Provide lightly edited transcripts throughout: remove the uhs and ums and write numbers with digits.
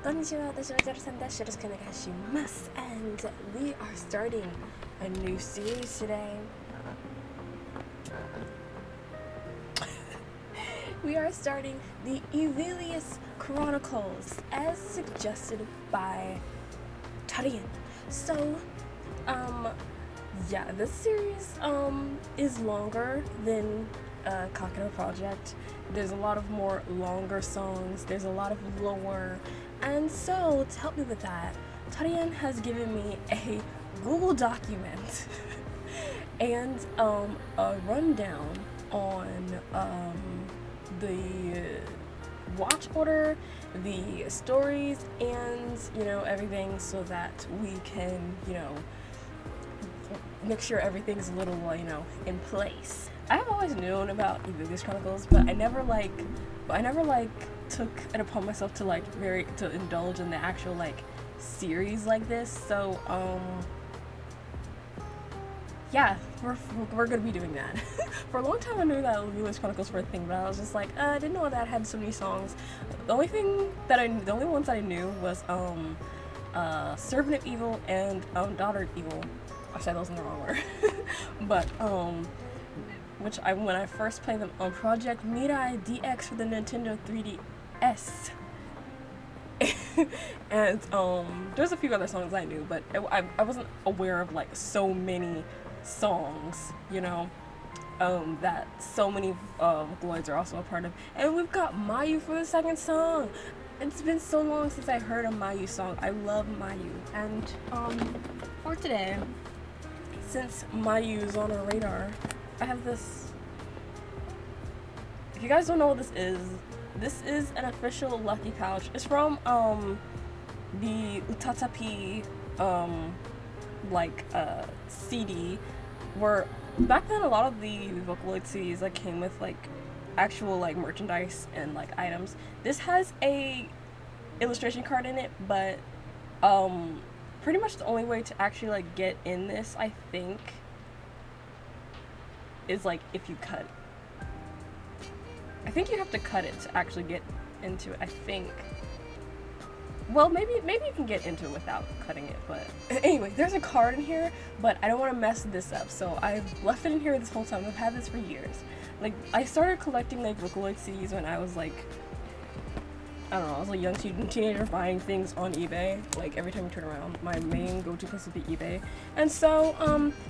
Konnichiwa, 私はジャルさんです。よろしくお願いします。And we are starting a new series today. We are starting the Evillious Chronicles as suggested by Tarian. So, yeah, this series is longer than Kakeno Project. There's a lot of more longer songs. There's a lot of lore. And so, to help me with that, Tarian has given me a Google document and a rundown on the watch order, the stories, and everything, so that we can make sure everything's a little in place. I've always known about Evillious Chronicles, but I never took it upon myself to to indulge in the actual series like this. So yeah, we're gonna be doing that. For a long time I knew that Evillious Chronicles were a thing, but I was just like, I didn't know that had so many songs. The only ones that I knew was Servant of Evil and Daughter of Evil. I said those in the wrong order. But when I first played them on Project Mirai DX for the Nintendo 3DS. And there's a few other songs I knew, but I wasn't aware of so many songs, that so many Vocaloids are also a part of. And we've got Mayu for the second song. It's been so long since I heard a Mayu song. I love Mayu. And for today, since Mayu's on our radar, I have this. If you guys don't know what this is an official Lucky Pouch. It's from the Utatapi CD, where back then a lot of the Vocaloid CDs came with actual merchandise and items. This has a illustration card in it, but pretty much the only way to actually get in this, I think, is if you cut. I think you have to cut it to actually get into it, I think. Well, maybe you can get into it without cutting it, but anyway, there's a card in here, but I don't want to mess this up, so I've left it in here this whole time. I've had this for years. I started collecting Vocaloid CDs when I was I don't know, I was a young teenager buying things on eBay. Every time you turn around, my main go-to place would be eBay. And so,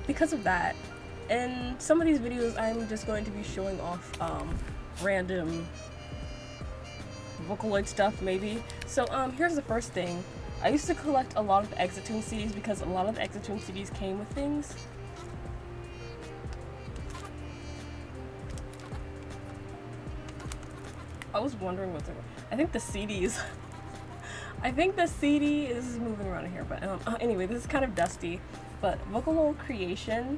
because of that, in some of these videos, I'm just going to be showing off random Vocaloid stuff, maybe. So here's the first thing. I used to collect a lot of the Exitoon CDs because a lot of the Exitoon CDs came with things. I was wondering what I think the CDs I think the CD is moving around here, but anyway, this is kind of dusty. But Vocaloid Creation.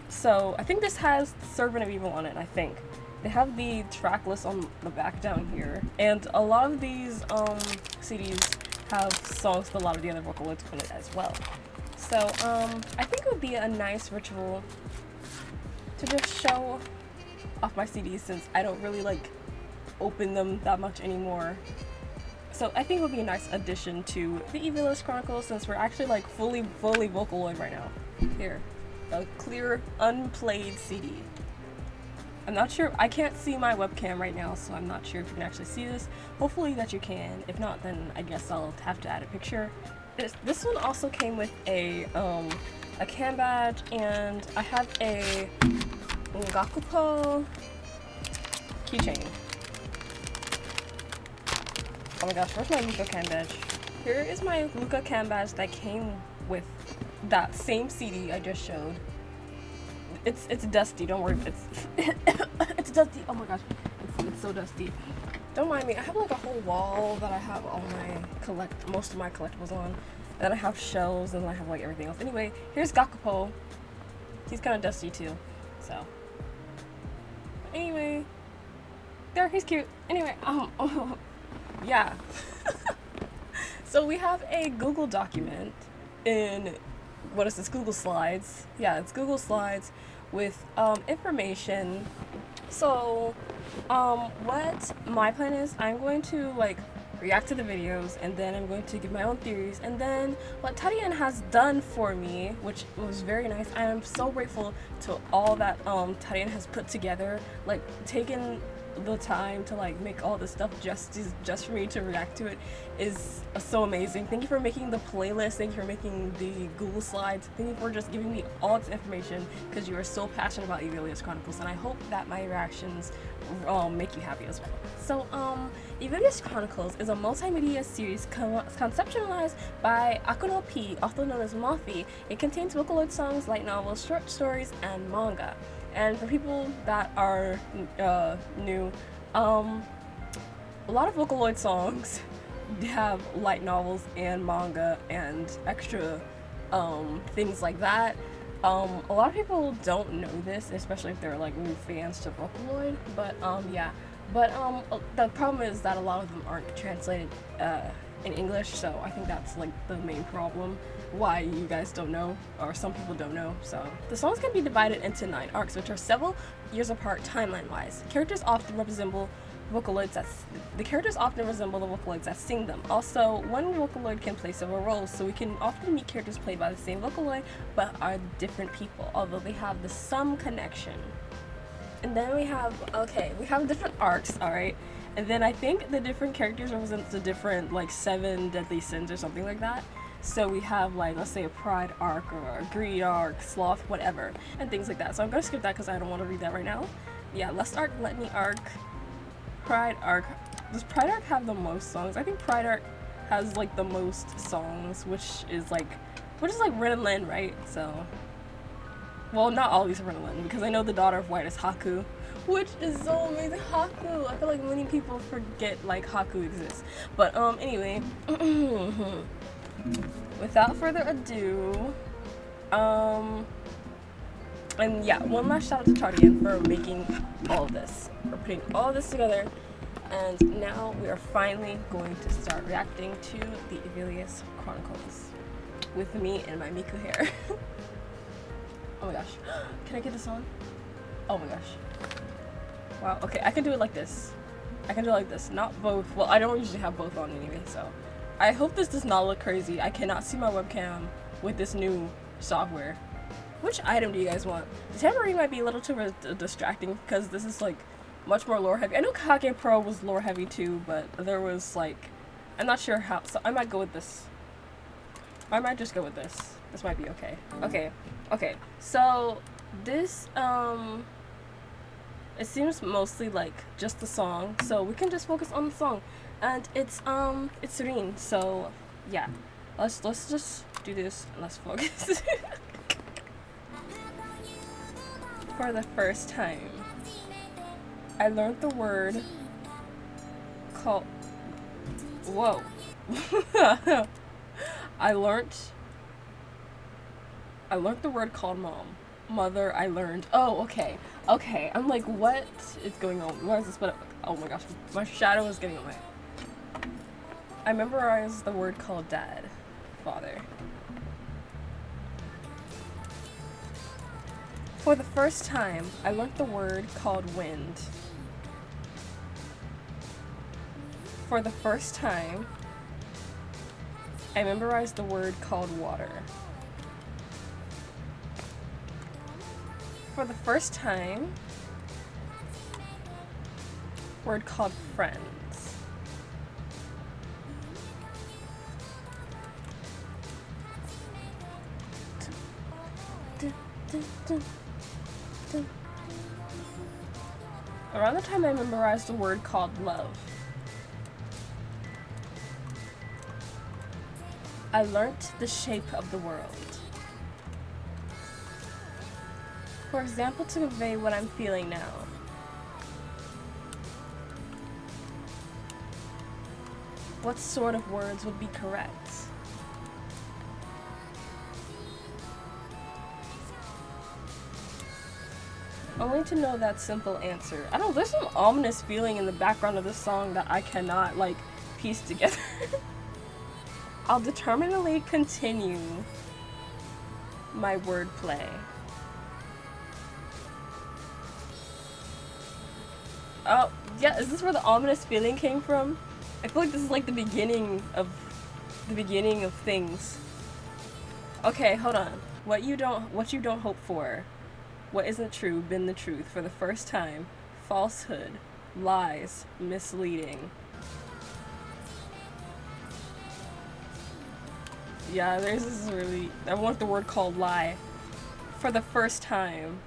So I think this has Servant of Evil on it, I think. They have the track list on the back down here, and a lot of these CDs have songs with a lot of the other Vocaloids on it as well. So I think it would be a nice ritual to just show off my CDs, since I don't really open them that much anymore. So I think it would be a nice addition to the Evillious Chronicles, since we're actually fully Vocaloid right now. Here, a clear unplayed CD. I'm not sure, I can't see my webcam right now, so I'm not sure if you can actually see this. Hopefully that you can. If not, then I guess I'll have to add a picture. This one also came with a cam badge, and I have a Gakupo keychain. Oh my gosh, where's my Luca cam badge? Here is my Luca cam badge that came with that same CD I just showed. It's dusty, don't worry, it's dusty. Oh my gosh, it's so dusty. Don't mind me. I have a whole wall that I have all my most of my collectibles on. And then I have shelves, and then I have everything else. Anyway, here's Gakupo. He's kind of dusty too, so. Anyway, there, he's cute. Anyway, yeah. So we have a Google document in, what is this, Google Slides? Yeah, it's Google Slides with information. So what my plan is, I'm going to react to the videos, and then I'm going to give my own theories. And then what Tarian has done for me, which was very nice, I am so grateful to all that Tarian has put together, like taking the time to like make all this stuff just for me to react to it is so amazing. Thank you for making the playlist, thank you for making the Google Slides, thank you for just giving me all this information, because you are so passionate about Evillious Chronicles, and I hope that my reactions make you happy as well. So Evillious Chronicles is a multimedia series conceptualized by Akuno P, also known as Moffy. It contains Vocaloid songs, light novels, short stories, and manga. And for people that are new, a lot of Vocaloid songs have light novels and manga and extra things like that. A lot of people don't know this, especially if they're like new fans to Vocaloid, but yeah. But the problem is that a lot of them aren't translated in English, so I think that's like the main problem why you guys don't know, or some people don't know. So the songs can be divided into 9 arcs, which are several years apart timeline-wise. Characters often resemble the Vocaloids that sing them. Also, one Vocaloid can play several roles, so we can often meet characters played by the same Vocaloid but are different people, although they have some connection. And then we have different arcs, alright? And then I think the different characters represent the different, like, 7 deadly sins or something like that. So we have, like, let's say a pride arc or a greed arc, sloth, whatever, and things like that. So I'm gonna skip that because I don't want to read that right now. Yeah, lust arc, gluttony arc, pride arc. Does pride arc have the most songs? I think pride arc has, like, the most songs, which is like Rin and Lin, right? So, well, not all these are Rin and Lin, because I know the daughter of White is Haku, which is so amazing. Haku! I feel like many people forget, like, Haku exists. But, anyway. Without further ado, and yeah, one last shout out to Chardian for making all of this, for putting all of this together. And now we are finally going to start reacting to the Evillious Chronicles with me and my Miku hair. Oh my gosh. Can I get this on? Oh my gosh. Wow, okay, I can do it like this. I can do it like this, not both. Well, I don't usually have both on anyway, so. I hope this does not look crazy. I cannot see my webcam with this new software. Which item do you guys want? The tambourine might be a little too distracting because this is like much more lore heavy. I know Kage Pro was lore heavy too, but there was like, I'm not sure how, so I might go with this. I might just go with this. This might be okay. Okay, so this, it seems mostly like just the song, so we can just focus on the song. And it's Rin, so yeah. Let's just do this and let's focus. For the first time, I learned the word called, whoa. I learned the word called mom. Mother, I learned. Oh, okay. I'm like, what is going on? What is this? But oh my gosh, my shadow is getting on my. I memorized the word called dad, father. For the first time, I learned the word called wind. For the first time, I memorized the word called water. For the first time, word called friends. Around the time I memorized the word called love. I learnt the shape of the world. For example, to convey what I'm feeling now. What sort of words would be correct? Only to know that simple answer. I don't know, there's some ominous feeling in the background of this song that I cannot, like, piece together. I'll determinedly continue my wordplay. Oh, yeah, is this where the ominous feeling came from? I feel like this is like the beginning of things. Okay, hold on. What you don't hope for. What isn't true, been the truth for the first time. Falsehood, lies, misleading. Yeah, there's this really, I want the word called lie. For the first time.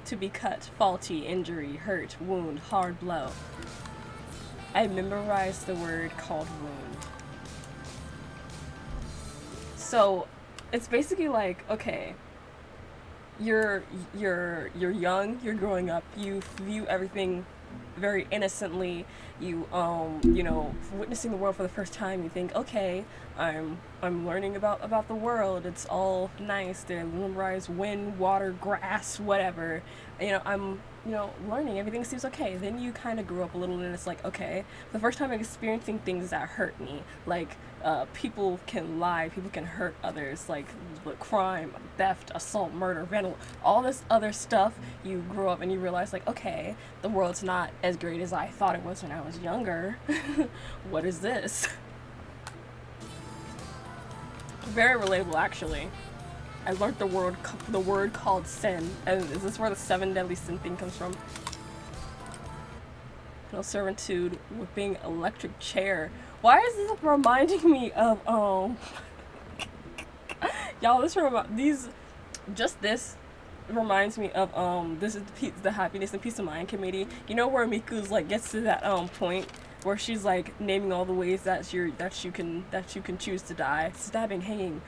To be cut, faulty, injury, hurt, wound, hard blow. I memorized the word called wound. So, it's basically like, okay, you're young, you're growing up, you view everything very innocently, you know, witnessing the world for the first time, you think, okay, I'm learning about the world, it's all nice, they memorize wind, water, grass, whatever, you know, I'm, you know, learning, everything seems okay. Then you kind of grow up a little and it's like, okay, the first time I'm experiencing things that hurt me, like people can lie, people can hurt others, like crime, theft, assault, murder, vandal, all this other stuff. You grow up and you realize, like, okay, the world's not as great as I thought it was when I was younger. What is this? Very relatable, actually. I learned the word called sin, and is this where the 7 deadly sin thing comes from? No servitude, whipping, electric chair. Why is this reminding me of y'all? This reminds me of this is the Happiness and Peace of Mind Committee. You know where Miku's like gets to that point where she's like naming all the ways that you can choose to die: stabbing, hanging,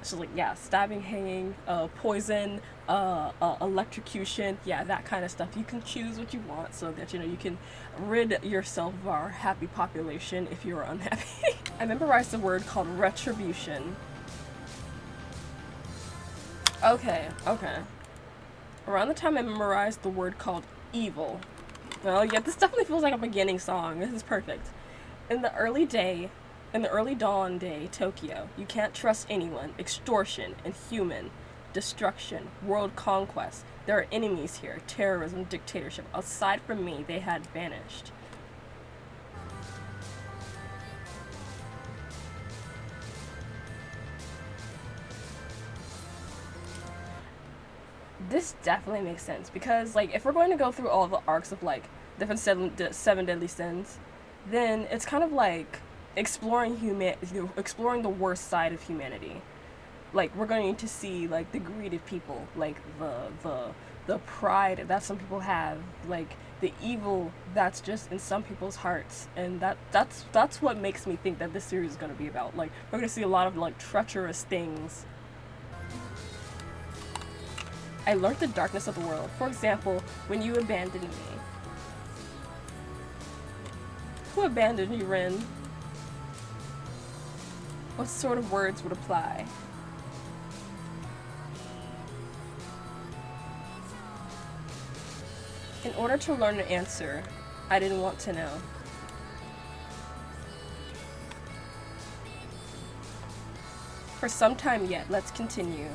she's like, yeah, stabbing, hanging, poison, electrocution, yeah, that kind of stuff. You can choose what you want so that, you know, you can rid yourself of our happy population if you're unhappy. I memorized a word called retribution. Okay. Around the time I memorized the word called evil. Well, yeah, this definitely feels like a beginning song. This is perfect. In the early dawn day, Tokyo, you can't trust anyone. Extortion, inhuman, destruction, world conquest. There are enemies here. Terrorism, dictatorship. Aside from me, they had vanished. This definitely makes sense because, like, if we're going to go through all the arcs of, like, different seven deadly sins, then it's kind of like exploring the worst side of humanity. Like, we're going to see, like, the greed of people, like the pride that some people have, like the evil that's just in some people's hearts, and that's what makes me think that this series is going to be about. Like, we're going to see a lot of, like, treacherous things. I learned the darkness of the world. For example, when you abandoned me. Who abandoned you, Rin? What sort of words would apply? In order to learn an answer, I didn't want to know. For some time yet, let's continue.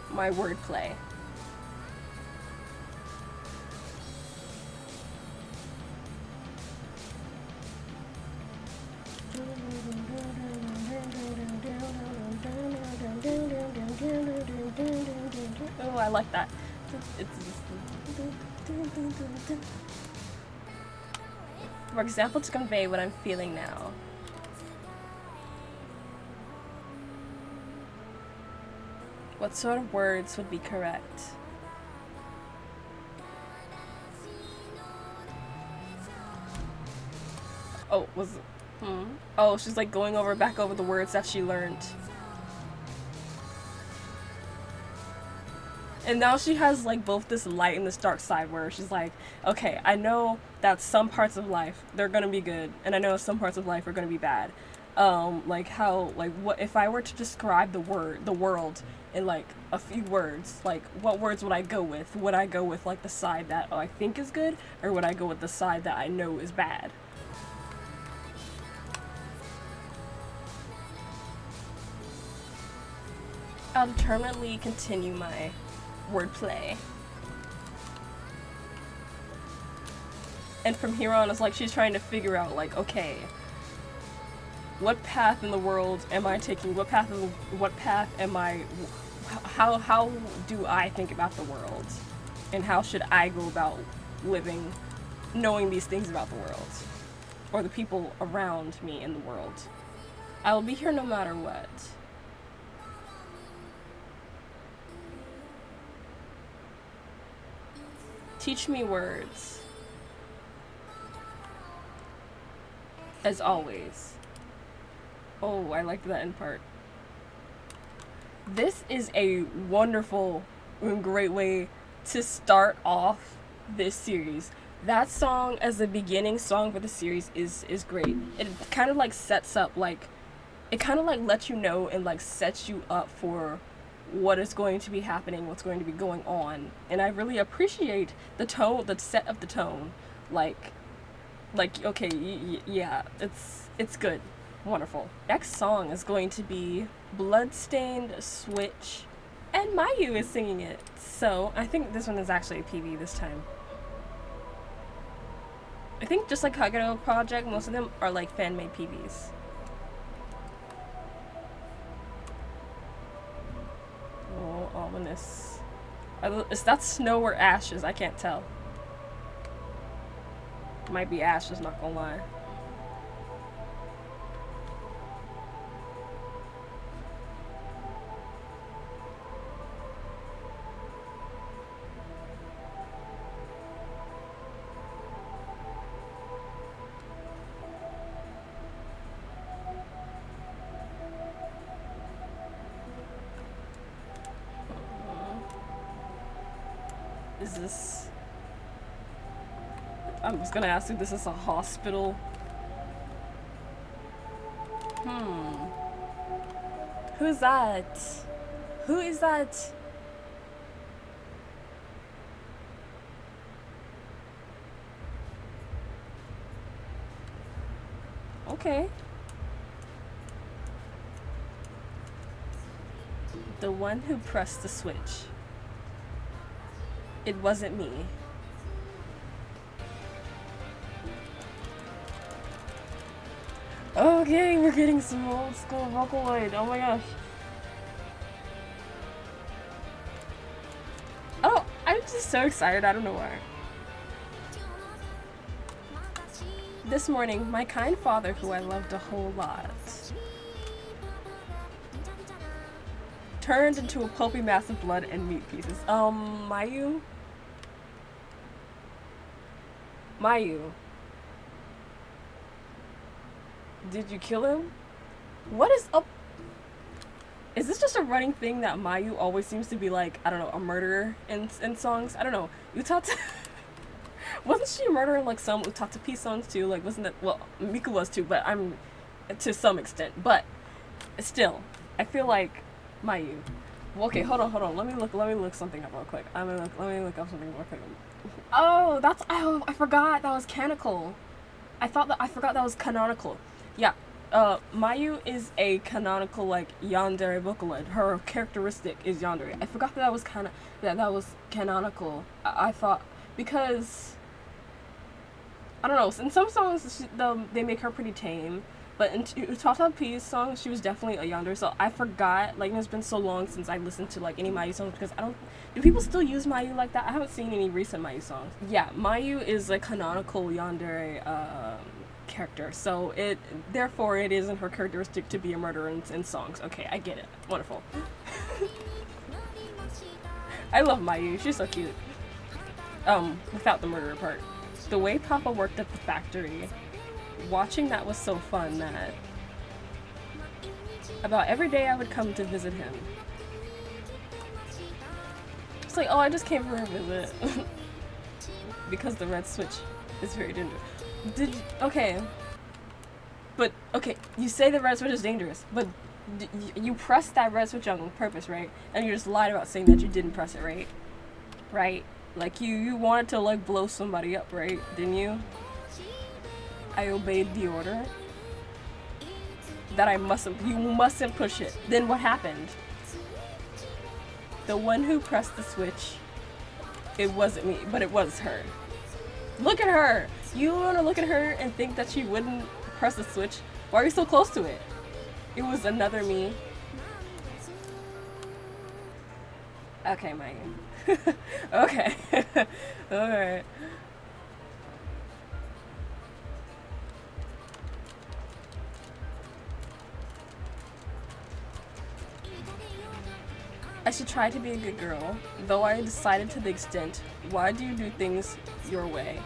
My wordplay. Oh, I like that. For example, to convey what I'm feeling now. What sort of words would be correct? Oh, oh, she's like going back over the words that she learned. And now she has, like, both this light and this dark side where she's like, okay, I know that some parts of life, they're gonna be good, and I know some parts of life are gonna be bad. Like how, like, what if I were to describe the world in, like, a few words, like, what words would I go with? Would I go with, like, the side that I think is good, or would I go with the side that I know is bad? I'll determinedly continue my wordplay. And from here on, it's like she's trying to figure out, like, okay, what path in the world am I taking? What path am I? How do I think about the world, and how should I go about living, knowing these things about the world, or the people around me in the world? I will be here no matter what. Teach me words. As always. Oh, I liked that end part. This is a wonderful and great way to start off this series. That song as the beginning song for the series is great. It kind of like sets up, like, it kind of like lets you know and like sets you up for what is going to be happening, what's going to be going on. And I really appreciate the tone, the set of the tone. Like okay, yeah, it's good. Wonderful. Next song is going to be Bloodstained Switch, and Mayu is singing it. So I think this one is actually a PV this time. I think just like Kagero Project, most of them are like fan-made PVs. Oh, ominous. Is that snow or ashes? I can't tell. Might be ashes, not gonna lie. Is this... I'm just gonna ask if this is a hospital. Who's that? Who is that? Okay. The one who pressed the switch. It wasn't me. Okay, we're getting some old school Vocaloid. Oh my gosh. Oh, I'm just so excited. I don't know why. This morning, my kind father, who I loved a whole lot, turned into a pulpy mass of blood and meat pieces. Mayu? Mayu. Did you kill him? What is up? Is this just a running thing that Mayu always seems to be like, I don't know, a murderer in songs? I don't know. Utata... Wasn't she a murderer in like some Utata P songs too? Like, wasn't that... Well, Miku was too, but I'm... to some extent. But, still, I feel like Mayu. Well, okay, hold on. Let me look something up real quick. Let me look up something real quick. Oh, that's... Oh, I forgot that was canonical. I forgot that was canonical. Yeah, Mayu is a canonical, like, yandere Vocaloid. Her characteristic is yandere. I forgot that was that was canonical. I thought, because, I don't know, in some songs, they make her pretty tame, but in Utata P's songs, she was definitely a yandere, so I forgot, like, it's been so long since I listened to, like, any Mayu songs, because do people still use Mayu like that? I haven't seen any recent Mayu songs. Yeah, Mayu is a canonical yandere, character, so therefore it isn't her characteristic to be a murderer in songs. Okay, I get it. Wonderful. I love Mayu, she's so cute. Without the murderer part. The way Papa worked at the factory, watching that was so fun that about every day I would come to visit him. It's like, oh, I just came for a visit. Because the red switch is very dangerous. Okay, you say the red switch is dangerous, but you pressed that red switch on purpose, right? And you just lied about saying that you didn't press it, right? Right? Like, you wanted to, like, blow somebody up, right? Didn't you? I obeyed the order. That you mustn't push it. Then what happened? The one who pressed the switch, it wasn't me, but it was her. Look at her! You wanna look at her and think that she wouldn't press the switch? Why are you so close to it? It was another me. Okay, Megan. Okay. Alright. I should try to be a good girl, though I decided to the extent, why do you do things your way?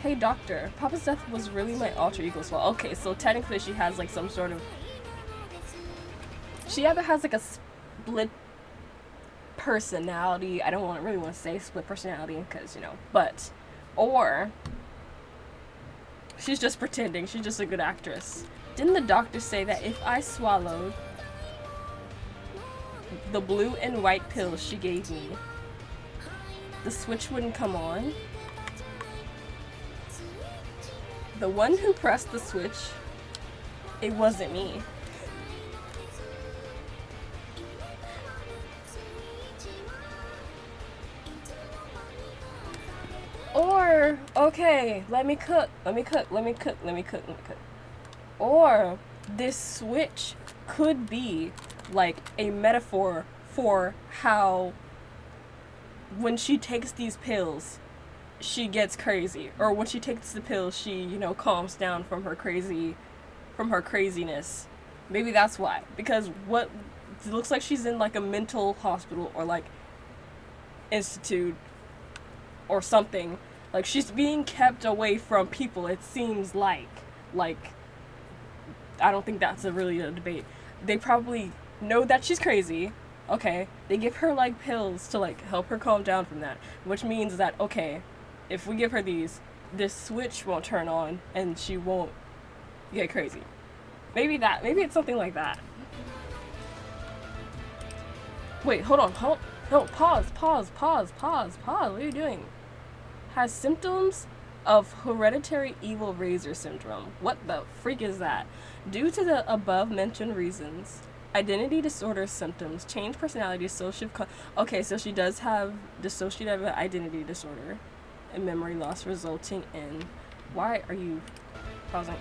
Hey doctor, Papa's death was really my alter ego's fault. Okay, so technically she has like some sort of... She either has like a split personality, I don't really want to say split personality because, you know, but, or she's just pretending, she's just a good actress. Didn't the doctor say that if I swallowed the blue and white pills she gave me, the switch wouldn't come on? The one who pressed the switch, it wasn't me. Or, okay, let me cook. Or, this switch could be like a metaphor for how when she takes these pills, she gets crazy. Or when she takes the pills, she, you know, calms down from her craziness. Maybe that's why. Because what it looks like she's in like a mental hospital or like institute or something. Like she's being kept away from people, it seems like I don't think that's really a debate. They probably know that she's crazy. Okay, they give her like pills to like help her calm down from that, which means that okay, if we give her these, this switch won't turn on and she won't get crazy. Maybe it's something like that. Wait, hold on, no, pause. What are you doing? Has symptoms of hereditary evil razor syndrome. What the freak is that? Due to the above mentioned reasons, identity disorder symptoms, change personality, dissociative. Okay, so she does have dissociative identity disorder and memory loss resulting in. Why are you pausing?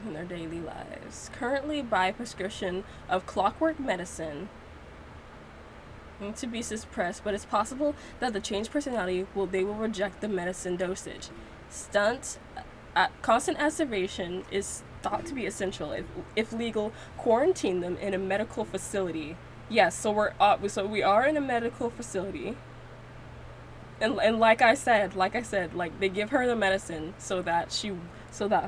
In their daily lives. Currently by prescription of clockwork medicine to be suppressed, but it's possible that the changed personality they will reject the medicine dosage. Constant observation is thought to be essential. If legal, quarantine them in a medical facility. Yes, so we are in a medical facility. And like I said, like they give her the medicine so that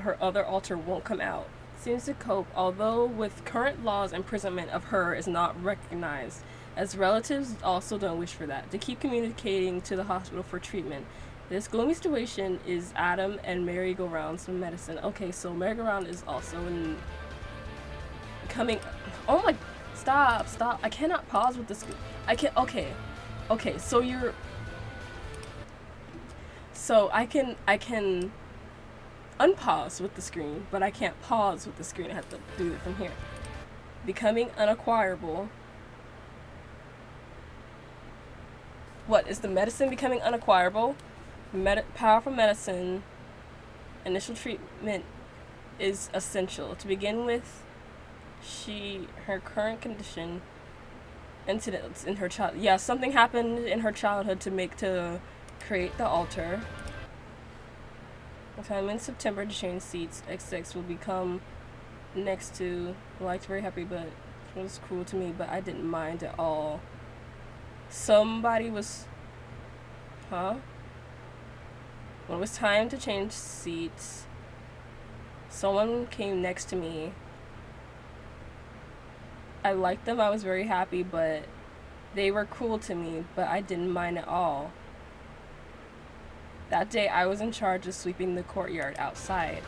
her other alter won't come out. Seems to cope, although with current laws, imprisonment of her is not recognized, as relatives also don't wish for that. To keep communicating to the hospital for treatment. This gloomy situation is Adam and merry-go-rounds from medicine. Okay, so merry-go-round is also in coming. Oh my! Stop! I cannot pause with this. I can. Okay. So you're. So I can unpause with the screen, but I can't pause with the screen. I have to do it from here. Becoming unacquirable. What is the medicine becoming unacquirable? Powerful medicine. Initial treatment is essential. To begin with, her current condition, incidents in her child. Yeah, something happened in her childhood to create the alter. If I'm in September to change seats, X6 will become next to. Liked very happy, but it was cruel to me. But I didn't mind at all. Somebody was, When it was time to change seats, someone came next to me. I liked them, I was very happy, but they were cruel to me, but I didn't mind at all. That day, I was in charge of sweeping the courtyard outside.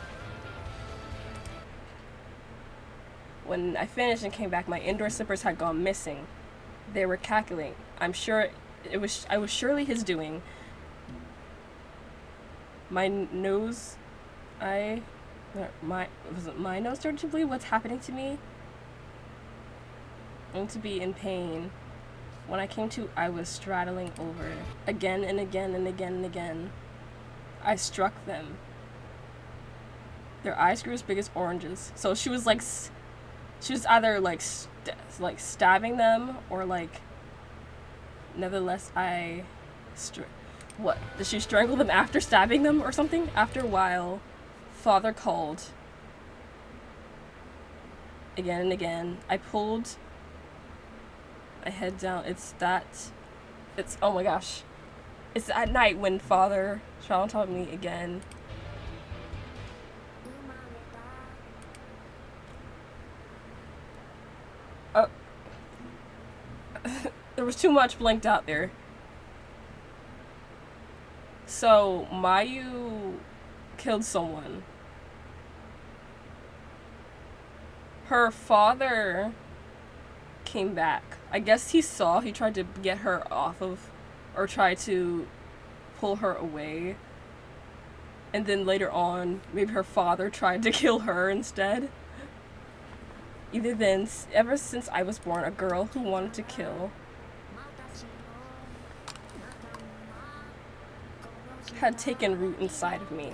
When I finished and came back, my indoor slippers had gone missing. They were cackling. I'm sure I was surely his doing. My nose started to bleed. What's happening to me? I'm to be in pain. When I came to, I was straddling over. Again and again and again and again. I struck them. Their eyes grew as big as oranges. So she was like, she was either like stabbing them or like, nevertheless, what? Did she strangle them after stabbing them or something? After a while, Father called. Again and again. I pulled my head down. Oh my gosh. It's at night when Father shouted me again. There was too much blinked out there. So, Mayu killed someone. Her father came back. I guess he tried to get her off of, or try to pull her away. And then later on, maybe her father tried to kill her instead. Either then, ever since I was born, a girl who wanted to kill had taken root inside of me.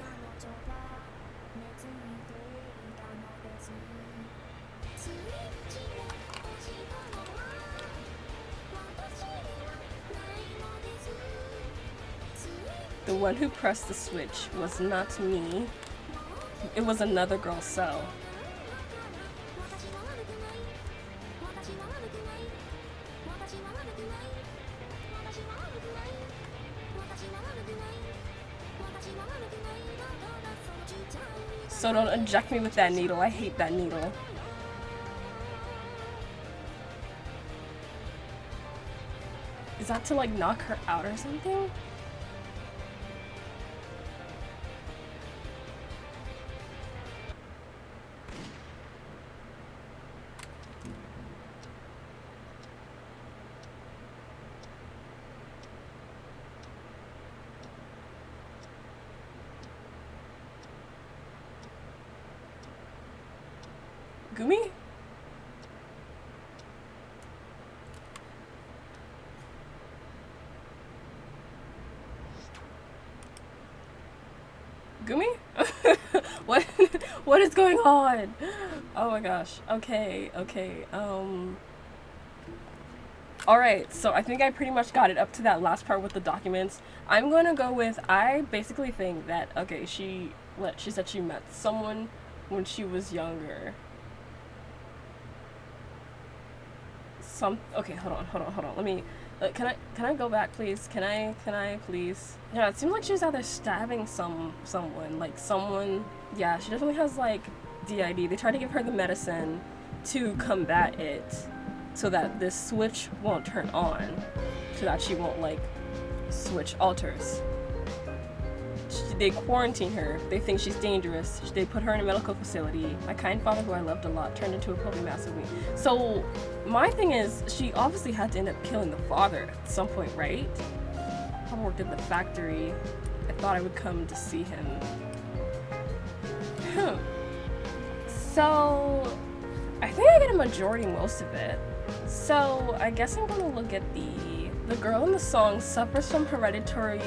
The one who pressed the switch was not me. It was another girl's cell. So don't inject me with that needle. I hate that needle. Is that to like knock her out or something? Gumi? Gumi? What is going on? Oh my gosh. Okay. Alright, so I think I pretty much got it up to that last part with the documents. I'm gonna go with, I basically think that, okay, she said she met someone when she was younger. Okay, hold on. Let me, can I go back, please? Can I please? Yeah, it seems like she was either stabbing someone, yeah, she definitely has, like, DID. They tried to give her the medicine to combat it, so that this switch won't turn on, so that she won't, like, switch alters. They quarantine her. They think she's dangerous. They put her in a medical facility. My kind father, who I loved a lot, turned into a puppy mass of me. So, my thing is, she obviously had to end up killing the father at some point, right? I worked at the factory. I thought I would come to see him. So, I think I get a majority most of it. So, I guess I'm gonna look at the girl in the song suffers from hereditary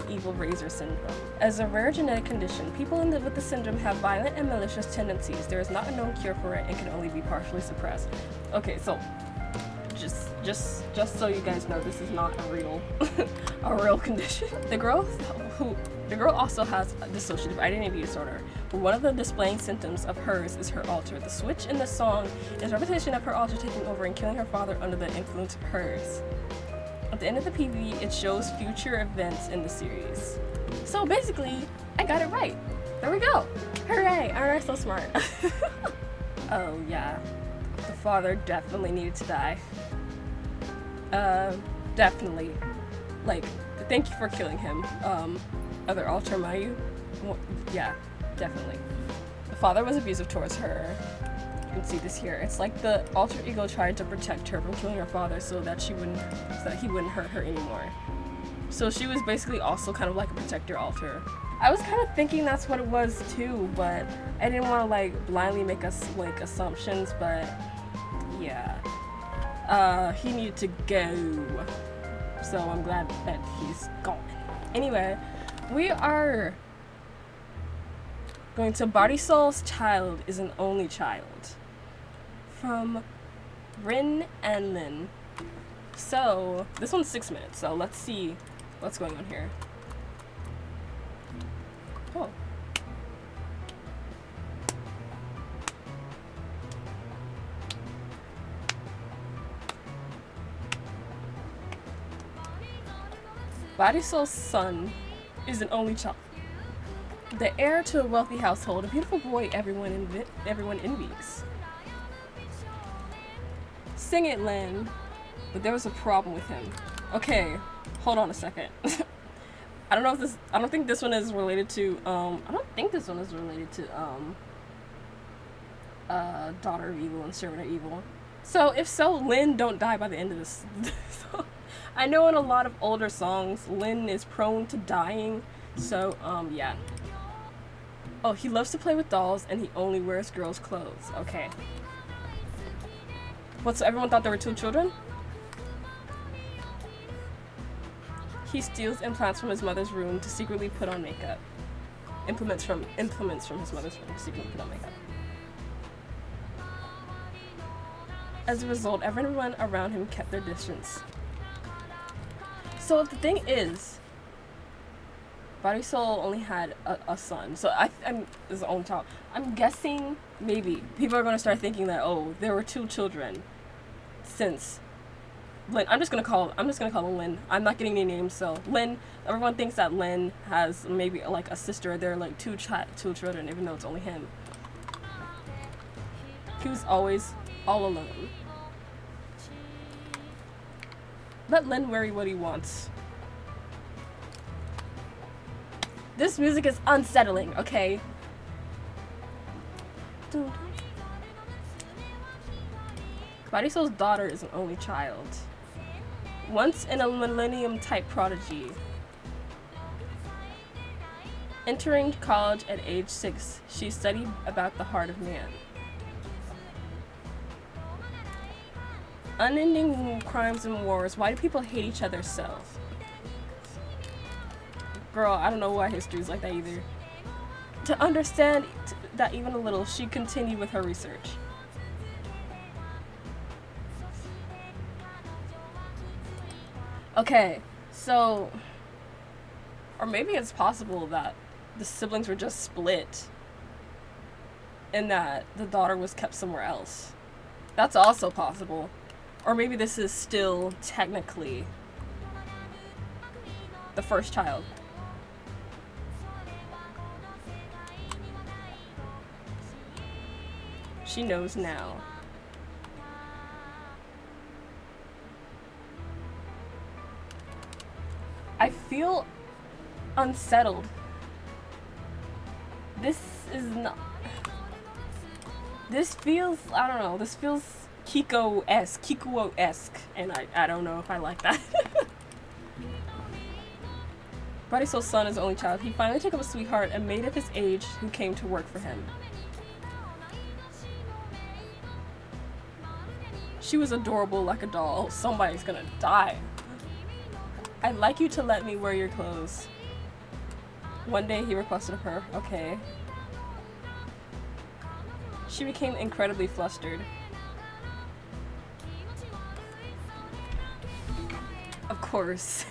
evil razor syndrome. As a rare genetic condition, people with the syndrome have violent and malicious tendencies. There is not a known cure for it and can only be partially suppressed. Okay, so just so you guys know, this is not a real condition. The girl also has a dissociative identity disorder, but one of the displaying symptoms of hers is her alter. The switch in the song is a repetition of her alter taking over and killing her father under the influence of hers. At the end of the PV, it shows future events in the series. So basically, I got it right. There we go. Hooray! Aren't I so smart? Oh yeah, the father definitely needed to die. Definitely. Like, thank you for killing him. Other alter Mayu? Well, yeah, definitely. The father was abusive towards her. You can see this here. It's like the alter ego tried to protect her from killing her father so that he wouldn't hurt her anymore. So she was basically also kind of like a protector alter. I was kind of thinking that's what it was too, but I didn't want to like blindly make us like assumptions, but yeah. he needed to go. So I'm glad that he's gone. Anyway, we are going to Barisol's child is an only child. From Rin and Lin. So, this one's 6 minutes, so let's see what's going on here. Oh. Barisol's son is an only child. The heir to a wealthy household, a beautiful boy everyone envies. Sing it, Lin. But there was a problem with him. Okay, hold on a second. I don't think this one is related to, Daughter of Evil and Servant of Evil. So, if so, Lin don't die by the end of this. I know in a lot of older songs, Lin is prone to dying. So, yeah. Oh, he loves to play with dolls and he only wears girls' clothes. Okay. What, so everyone thought there were 2 children? He steals implants from his mother's room to secretly put on makeup. Implements from his mother's room to secretly put on makeup. As a result, everyone around him kept their distance. So the thing is, Barisol only had a son, so I'm his own child. I'm guessing maybe people are gonna start thinking that, oh, there were 2 children, since Lin. I'm just gonna call him Lin. I'm not getting any names, so Lin. Everyone thinks that Lin has maybe like a sister. They're like two children, even though it's only him. He was always all alone. Let Lin worry what he wants. This music is unsettling, okay? Barisol's daughter is an only child. Once in a millennium-type prodigy. Entering college at age 6, she studied about the heart of man. Unending crimes and wars. Why do people hate each other so? Girl, I don't know why history is like that either. To understand that even a little, she continued with her research. Okay, so... Or maybe it's possible that the siblings were just split and that the daughter was kept somewhere else. That's also possible. Or maybe this is still technically the first child. She knows now. I feel unsettled. This is not... This feels, I don't know, this feels Kikuo-esque, and I don't know if I like that. Barisol's son is the only child. He finally took up a sweetheart, a maid of his age who came to work for him. She was adorable like a doll. Somebody's gonna die. I'd like you to let me wear your clothes. One day he requested of her. Okay. She became incredibly flustered. Of course.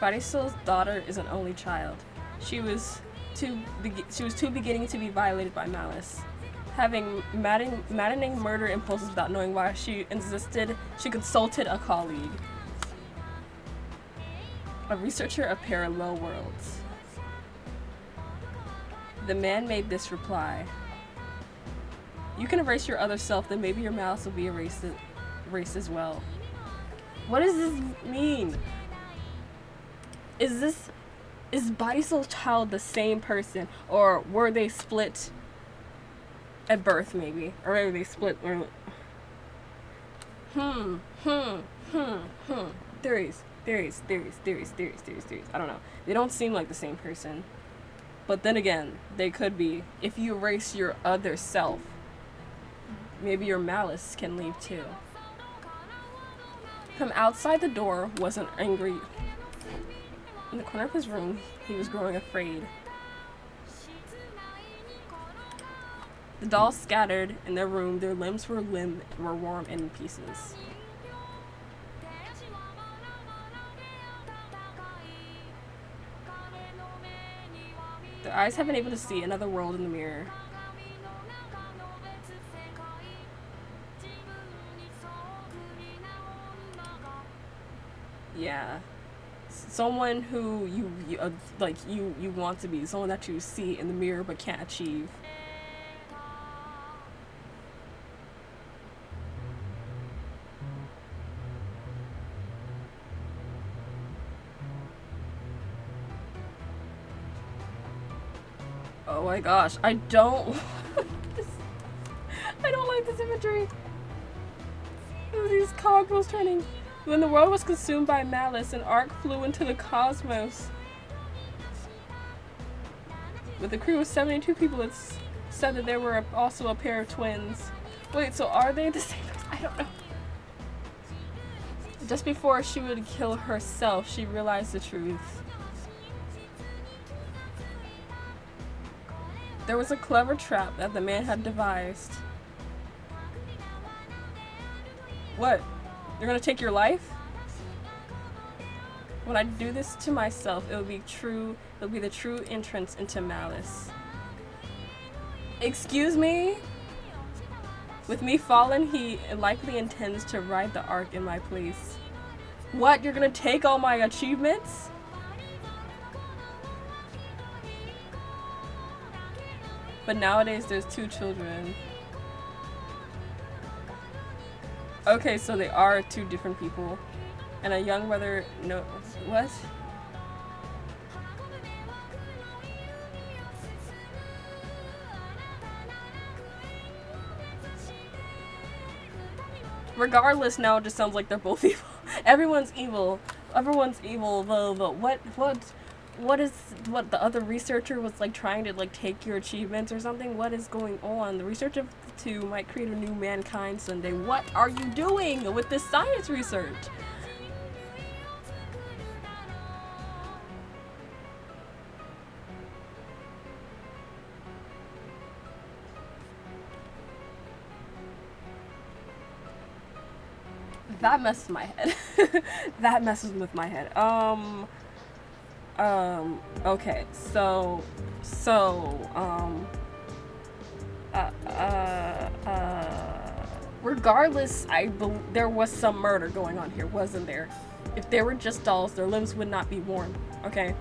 Barisol's daughter is an only child. She was too beginning to be violated by malice. Having maddening murder impulses without knowing why, she consulted a colleague, a researcher of parallel worlds. The man made this reply. You can erase your other self, then maybe your malice will be erased as well. What does this mean? Is Barisol's child the same person, or were they split at birth, maybe? Or maybe they split, or... Theories. Theories. I don't know. They don't seem like the same person. But then again, they could be. If you erase your other self, maybe your malice can leave too. From outside the door was an angry... In the corner of his room, he was growing afraid. The dolls scattered in their room, their limbs were warm and in pieces. Their eyes have been able to see another world in the mirror. Yeah. Someone who you want to be, someone that you see in the mirror but can't achieve. Oh my gosh, I don't like this imagery. These cogwheels turning. When the world was consumed by malice, an ark flew into the cosmos. With a crew of 72 people, it's said that there were also a pair of twins. Wait, so are they the same person? I don't know. Just before she would kill herself, she realized the truth. There was a clever trap that the man had devised. What? They're gonna take your life? When I do this to myself, it'll be the true entrance into malice. Excuse me? With me fallen, he likely intends to ride the ark in my place. What? You're gonna take all my achievements? But nowadays there's 2 children. Okay, so they are 2 different people. And a young brother, no, what? Regardless, now it just sounds like they're both evil. Everyone's evil. Everyone's evil. What the other researcher was like trying to like take your achievements or something? What is going on? The research of the 2 might create a new mankind someday. What are you doing with this science research? That messes my head. That messes with my head. Okay, regardless, there was some murder going on here, wasn't there? If they were just dolls, their limbs would not be warm, okay?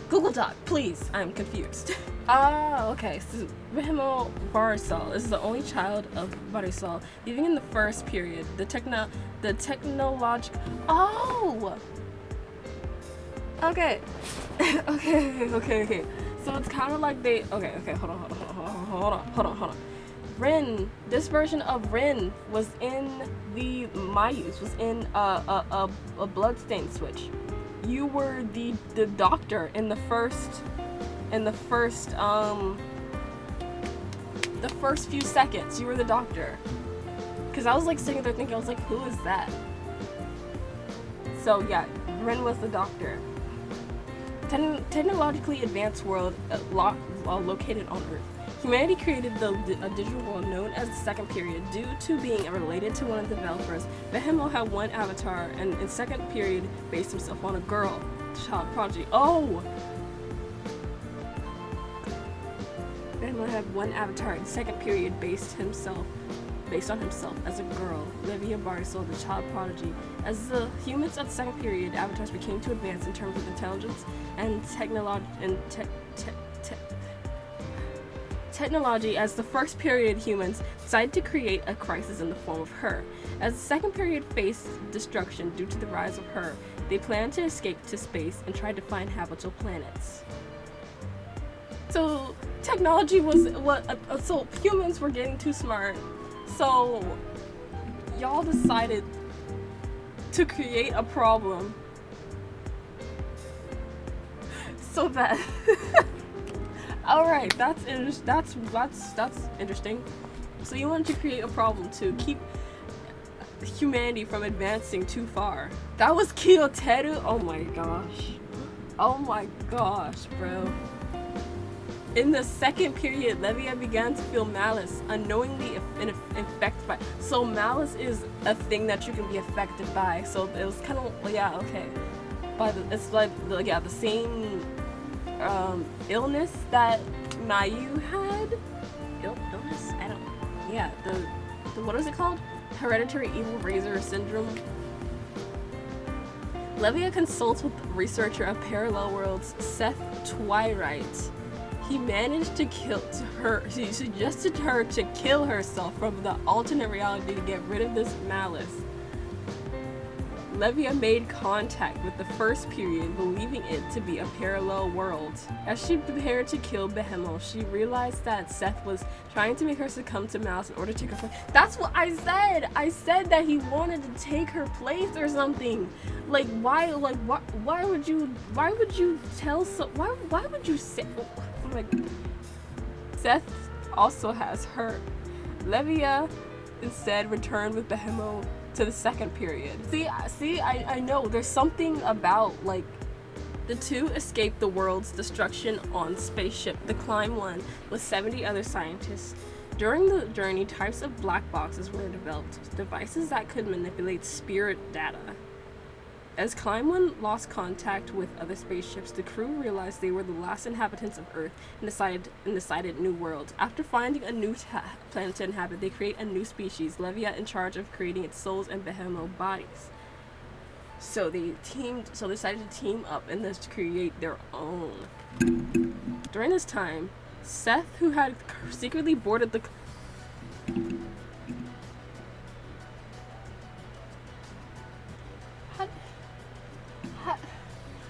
Google Doc, please, I'm confused. Okay, so Barisol is the only child of Barisol, living in the first period. The technological... Oh! Okay. Okay. So it's kind of like they... Okay, hold on. Rin, this version of Rin was in the Mayus, was in a Bloodstained Switch. You were the doctor in the first few seconds. You were the doctor. Because I was like sitting there thinking, I was like, who is that? So yeah, Rin was the doctor. Technologically advanced world located on Earth. Humanity created a digital world known as the Second Period. Due to being related to one of the developers, Behemoth had one avatar, and in Second Period based himself on a girl, child prodigy. Oh! Behemoth had one avatar in Second Period based on himself as a girl, Livia Barisol, the child prodigy. As the humans of the Second Period, avatars became too advanced in terms of intelligence and technology, as the First Period humans decided to create a crisis in the form of her. As the Second Period faced destruction due to the rise of her, they planned to escape to space and tried to find habitable planets. So technology was so humans were getting too smart. So y'all decided to create a problem so bad. All right, that's interesting. So you wanted to create a problem to keep humanity from advancing too far. That was Kyoteru? Oh my gosh. Oh my gosh, bro. In the second period, Levia began to feel malice, unknowingly infected by. So malice is a thing that you can be affected by. So it was kind of, yeah, okay. But it's like, yeah, the same illness that Mayu had. Illness? I don't. Yeah, the what is it called? Hereditary Evil Razor Syndrome. Levia consults with researcher of Parallel Worlds, Seth Twilight. He managed to he suggested her to kill herself from the alternate reality to get rid of this malice. Levia made contact with the first period, believing it to be a parallel world. As she prepared to kill Behemoth, she realized that Seth was trying to make her succumb to malice in order to confront. That's what I said! I said that he wanted to take her place or something. Like, why would you tell why would you say, like, Seth also has hurt. Levia instead returned with Behemoth to the second period. See, I know there's something about, like, the two escaped the world's destruction on spaceship, the Climb 1, with 70 other scientists. During the journey, types of black boxes were developed, devices that could manipulate spirit data. As Climb 1 lost contact with other spaceships, the crew realized they were the last inhabitants of Earth and decided new world. After finding a new planet to inhabit, they create a new species, Levia, in charge of creating its souls and Behemoth bodies. So they decided to team up and thus create their own. During this time, Seth, who had secretly boarded the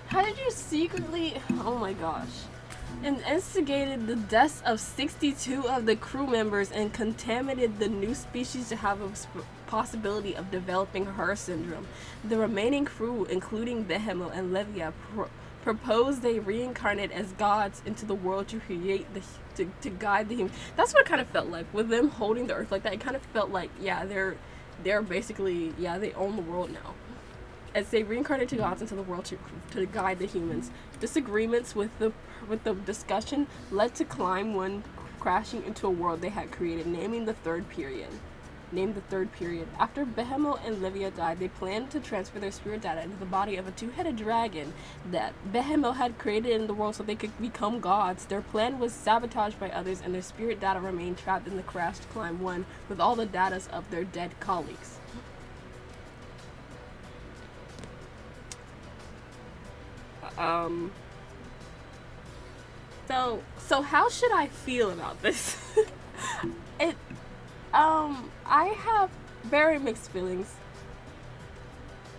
How did you secretly, oh my gosh, and instigated the deaths of 62 of the crew members and contaminated the new species to have a possibility of developing her syndrome. The remaining crew, including Behemoth and Levia, proposed they reincarnate as gods into the world to create to guide the human. That's what it kind of felt like with them holding the earth like that. It kind of felt like, yeah, they're basically, yeah, they own the world now. As they reincarnated gods into the world to guide the humans. Disagreements with the discussion led to Climb 1 crashing into a world they had created, named the third period. After Behemoth and Levia died, they planned to transfer their spirit data into the body of a two-headed dragon that Behemoth had created in the world so they could become gods. Their plan was sabotaged by others, and their spirit data remained trapped in the crashed Climb 1 with all the data of their dead colleagues. So how should I feel about this? I have very mixed feelings.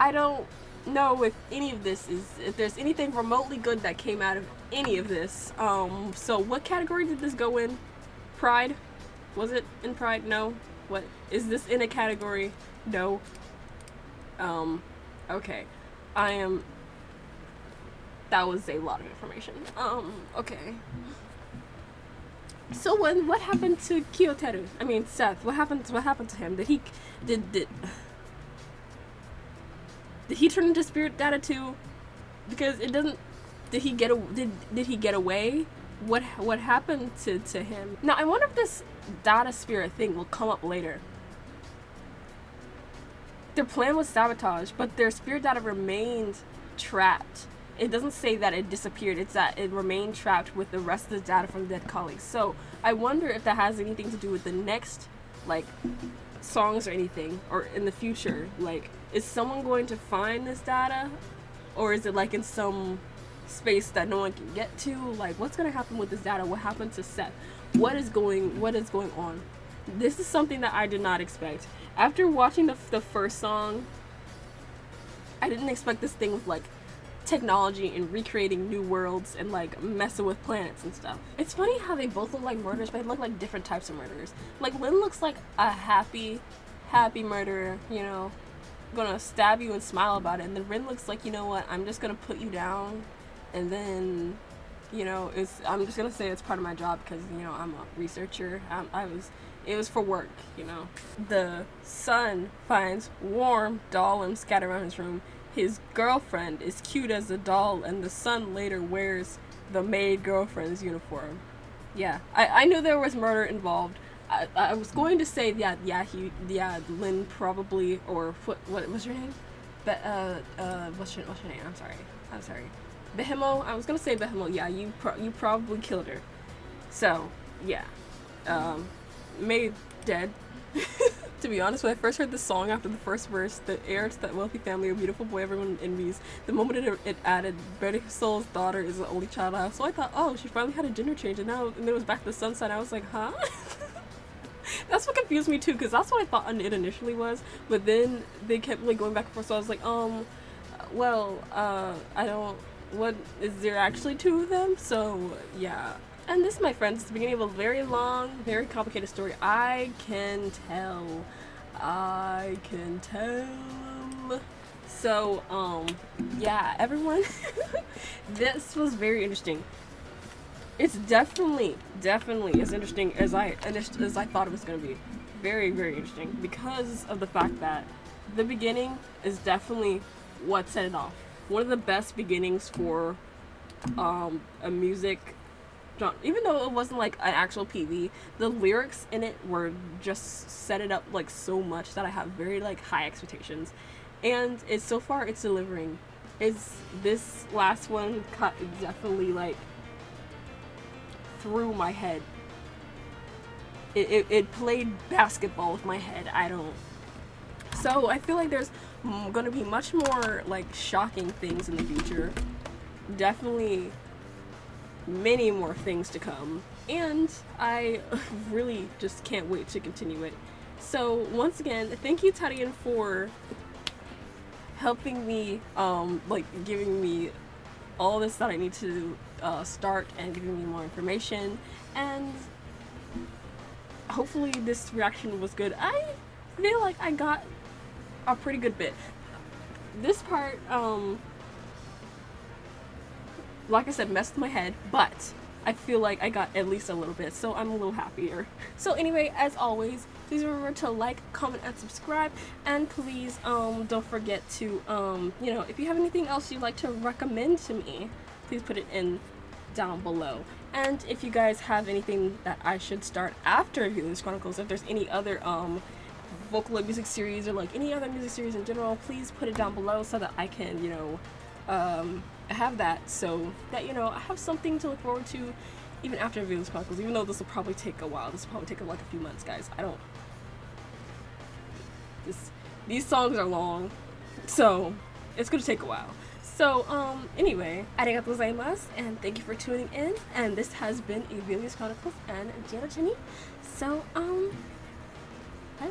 I don't know if any of this if there's anything remotely good that came out of any of this. So what category did this go in? Pride? Was it in Pride? No. What is this in a category? No. Okay. That was a lot of information. Okay. So what happened to Kyoteru? I mean, Seth. What happened to him? Did he turn into spirit data too? Because it doesn't. Did he get away? What happened to him? Now I wonder if this data spirit thing will come up later. Their plan was sabotage, but their spirit data remained trapped. It doesn't say that it disappeared, it's that it remained trapped with the rest of the data from dead colleagues. So I wonder if that has anything to do with the next, like, songs or anything, or in the future. Like, is someone going to find this data? Or is it like in some space that no one can get to? Like, what's gonna happen with this data? What happened to Seth? What is going on? This is something that I did not expect. After watching the first song, I didn't expect this thing with, like, technology and recreating new worlds and, like, messing with planets and stuff. It's funny how they both look like murderers, but they look like different types of murderers. Like, Lynn looks like a happy murderer, you know, gonna stab you and smile about it, and then Rin looks like, you know what, I'm just gonna put you down and then you know, I'm just gonna say it's part of my job because, you know, I'm a researcher. It was for work, you know. The son finds warm doll and scattered around his room. His girlfriend is cute as a doll, and the son later wears the maid girlfriend's uniform. Yeah, I knew there was murder involved. I was going to say Lynn probably, or what was your name? But what's your name? I'm sorry. Behemo. I was gonna say Behemo. Yeah, you probably killed her. So yeah, May dead. To be honest, when I first heard this song after the first verse, the heir to that wealthy family, a beautiful boy everyone envies, the moment it added, Barisol's daughter is the only child I have. So I thought, oh, she finally had a gender change, and then it was back to the sunset. I was like, huh? That's what confused me too, because that's what I thought it initially was, but then they kept like going back and forth, so I was like, well, I don't, what, is there actually two of them? So yeah. And this, my friends, is the beginning of a very long, very complicated story. I can tell. So, yeah, everyone, this was very interesting. It's definitely as interesting as I thought it was going to be. Very, very interesting because of the fact that the beginning is definitely what set it off. One of the best beginnings for a music genre. Even though it wasn't like an actual PV, the lyrics in it were just set it up like so much that I have very like high expectations. And so far it's delivering. This last one cut definitely like through my head. It played basketball with my head. So I feel like there's gonna be much more like shocking things in the future. Definitely many more things to come, and I really just can't wait to continue it. So once again, thank you, Tarian, for helping me, like giving me all this that I need to start and giving me more information, and hopefully this reaction was good. I feel like I got a pretty good bit. This part, like I said, messed with my head, but I feel like I got at least a little bit, so I'm a little happier. So anyway, as always, please remember to like, comment, and subscribe, and please don't forget to you know, if you have anything else you'd like to recommend to me, please put it in down below. And if you guys have anything that I should start after Evillious Chronicles, if there's any other Vocaloid music series or like any other music series in general, please put it down below so that I can, you know, have that, so that, you know, I have something to look forward to even after Evillious Chronicles, even though this will probably take a while. This will probably take like a few months, guys. These songs are long, so it's gonna take a while. So anyway, arigatou gozaimasu, and thank you for tuning in, and this has been Evillious Chronicles and JeidoChannel.i. So bye.